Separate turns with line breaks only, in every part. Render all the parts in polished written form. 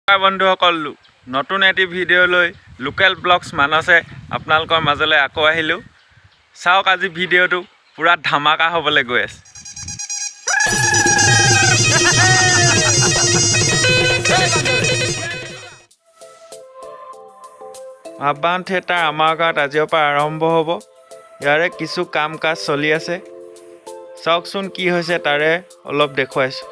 বন্ধুসকল নতুন এটি ভিডিও লৈ লোকেল ব্লগছ মানসে আপোনালোকৰ মাজলৈ আকৌ আহিলো চাওক আজি ভিডিওটো পুৰা ধামাকা হ'বলৈ গৈ আছে আবাহন থিয়েটাৰ আমাৰ গাঁৱত আজিৰ পৰা আৰম্ভ হ'ব ইয়াৰে কিছু কাম কাজ চলি আছে চাওকচোন কি হৈছে তাৰে অলপ দেখুৱাইছো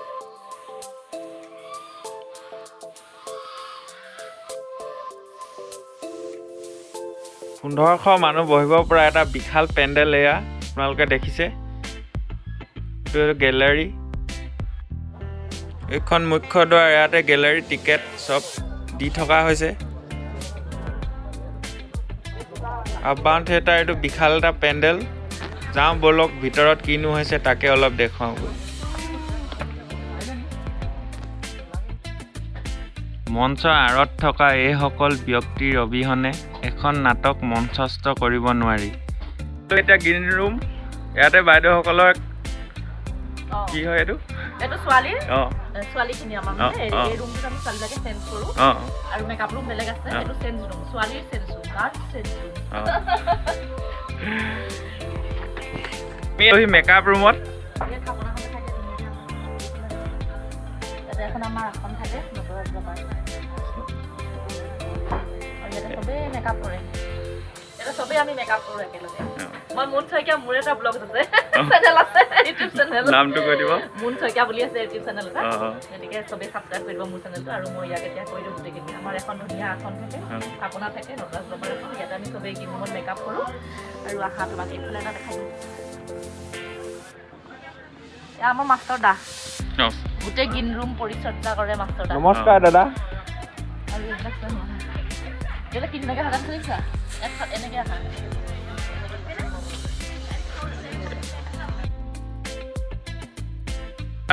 পোন্ধৰশ মানুহ বহিব পৰা এটা বিশাল পেণ্ডেল এয়া আপোনালোকে দেখিছে এইটো গেলাৰী এইখন মুখ্য দ্বাৰ ইয়াতে গেলাৰী টিকেট সব দি থকা হৈছে আবাহন থিয়েটাৰ এইটো বিশাল এটা পেণ্ডেল যাওঁ বলক ভিতৰত কিনো হৈছে তাকে অলপ দেখুৱাওঁ মঞ্চৰ আঁৰত থকা এইসকল ব্যক্তিৰ অবিহনে এখন নাটক মঞ্চস্থ কৰিব নোৱাৰি এতিয়া গ্ৰীণ ৰুম ইয়াতে বাইদেউসকলৰ কি হয় এইটো
এটা ছোৱালীখিনি আমাৰ মানে এই ৰুমটো আমি ছোৱালীবিলাকে চেঞ্জ কৰোঁ আৰু মেকআপ ৰুম বেলেগ আছে এইটো চেঞ্জ ৰুম ছোৱালীৰ চেঞ্জ ৰুম তাৰ চেঞ্জ ৰুম
এই মেকআপ ৰুমত
এখন আমাৰ আসন থাকে চবেই মেকআপ কৰে এটা চবেই আমি মেকআপ কৰোঁ একেলগে মই মুন শইকীয়া মোৰ এটা ব্লগ আছে চেনেল আছে ইউটিউব চেনেল
নামটো কৈ দিব
মুন শইকীয়া বুলি আছে ইউটিউব চেনেল এটা গতিকে চবেই ছাবস্ক্ৰাইব কৰিব মোৰ চেনেলটো আৰু মই ইয়াক এতিয়া কৈ দিওঁ গোটেইখিনি আমাৰ এখন ধুনীয়া আসন থাকে স্থাপনা থাকে নটাছ দৰবাৰ এখন ইয়াতে আমি চবেই কি ৰুমত মেকআপ কৰোঁ আৰু আহা তোমাক এইফালে এটা দেখাই দিওঁ এয়া আমাৰ মাষ্টাৰ দা গোটেই গ্ৰীণ ৰুম পৰিচৰ্যা কৰে মাষ্টাৰ দা
নমস্কাৰ দাদা
আৰু এইবিলাক এটা কিনকে হাত খুলিছা এনেকে আহা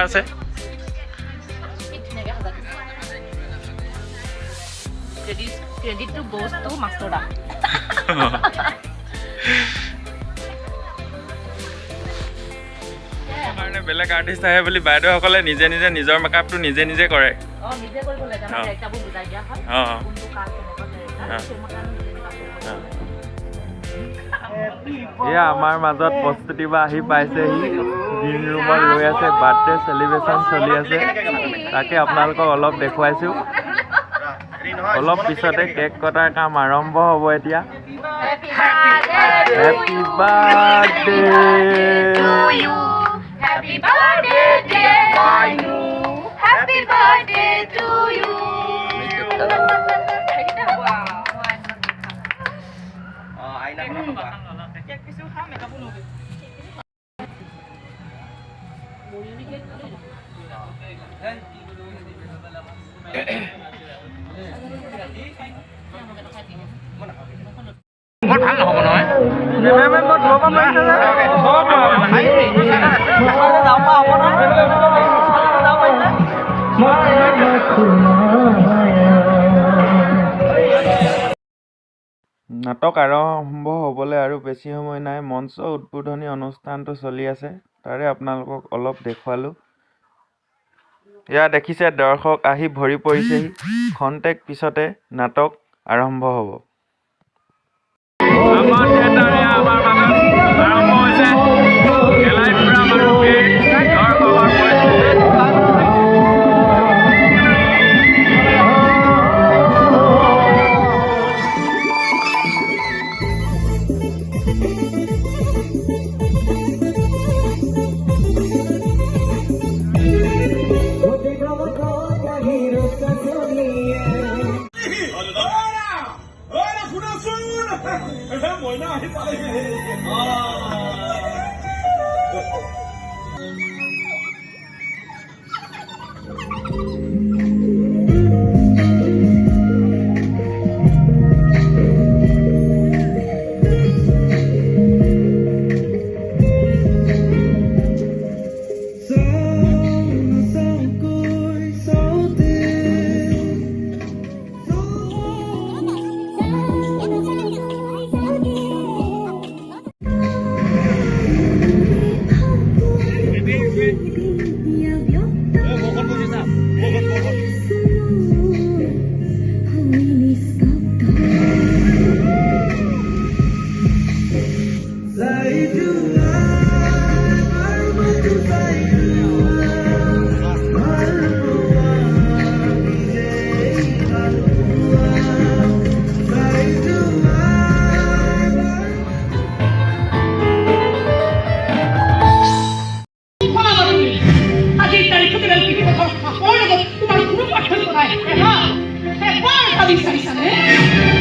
আছে
credit to goes to master দা
কাৰণে বেলেগ আৰ্টিষ্ট আহে বুলি বাইদেউসকলে নিজে নিজে নিজৰ মেকআপটো নিজে নিজে কৰে
নিজে কৰিব লাগে আমাৰ একটাবোৰ বুজাই দিয়া হয় কোনটো কাল
এয়া আমাৰ মাজত প্ৰস্তুতি বা আহি পাইছেহি গ্ৰীণ ৰুমত ৰৈ আছে বাৰ্থডে চেলিব্ৰেশ্যন চলি আছে তাকে আপোনালোকক অলপ দেখুৱাইছোঁ অলপ পিছতে কেক কটাৰ কাম আৰম্ভ হ'ব এতিয়া happy birthday
Happy birthday dear you Happy birthday to you
ভাল নহ'ব নহয় নাটক আৰম্ভ হ'বলৈ আৰু বেছি সময় নাই মঞ্চ উদ্বোধনী অনুষ্ঠানটো চলি আছে তাৰে আপোনালোকক অলপ দেখুৱালোঁ এয়া দেখিছে দৰ্শক আহি ভৰি পৰিছেহি খন্তেক পিছতে নাটক আৰম্ভ হ'ব
ভাবি চাইছানে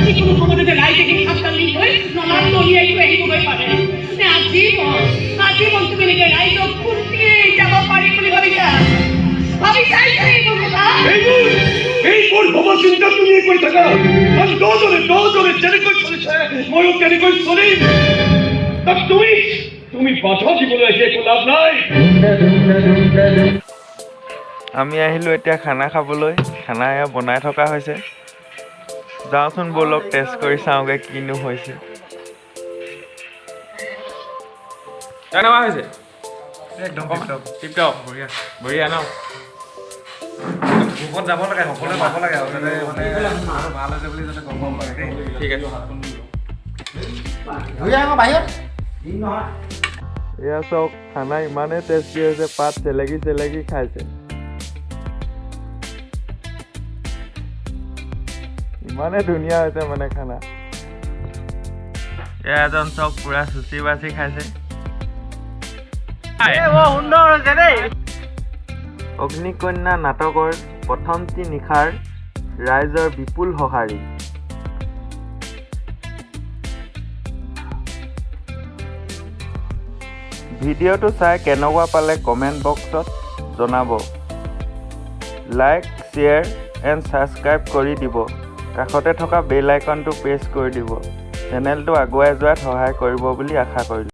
যিকোনো সময়তে ৰাইজে সাৱধানী হৈ নলাত দলিয়াই থৈ আহিবগৈ পাৰে নে আজীৱন তুমি এনেকৈ ৰাইজক ফুৰ্তিয়ে যাব পাৰিম বুলি ভাবিছা ভাবি চাইছা এইবোৰ কথা
এইবোৰ ভৱ চিন্তা তুমি কৰি থাকা আৰু দহজনে যেনেকৈ চলিছে ময়ো তেনেকৈ চলিম তাত তুমি বাধা দিবলৈ আহি একো লাভ নাই
আমি আহিলোঁ এতিয়া খানা খাবলৈ খানা এয়া বনাই থকা হৈছে যাওঁচোন ব'লক টেষ্ট কৰি চাওঁগৈ কিনো হৈছে কেনেকুৱা হৈছে
একদম
টিপটপ বঢ়িয়া ন
গ্ৰুপত যাব লাগে সকলোৱে পাব লাগে আৰু যাতে মানে ভাল হৈছে বুলি যাতে গম পাব পাৰে
ঠিক আছে এয়া চাওক খানা ইমানেই টেষ্টি হৈছে পাত চেলেকি খাইছে ইমানেই ধুনীয়া হৈছে মানে খানা এয়া এজন চাওক পুৰা চুচি বাচি খাইছে অগ্নিকন্যা নাটকৰ প্ৰথমটি নিশাৰ ৰাইজৰ বিপুল সঁহাৰি ভিডিঅ'টো চাই কেনেকুৱা পালে কমেণ্ট বক্সত জনাব লাইক শ্বেয়াৰ এণ্ড ছাবস্ক্ৰাইব কৰি দিব কাষতে থকা বেল আইকনটো প্ৰেছ কৰি দিব চেনেলটো আগুৱাই যোৱাত সহায় কৰিব বুলি আশা কৰিলোঁ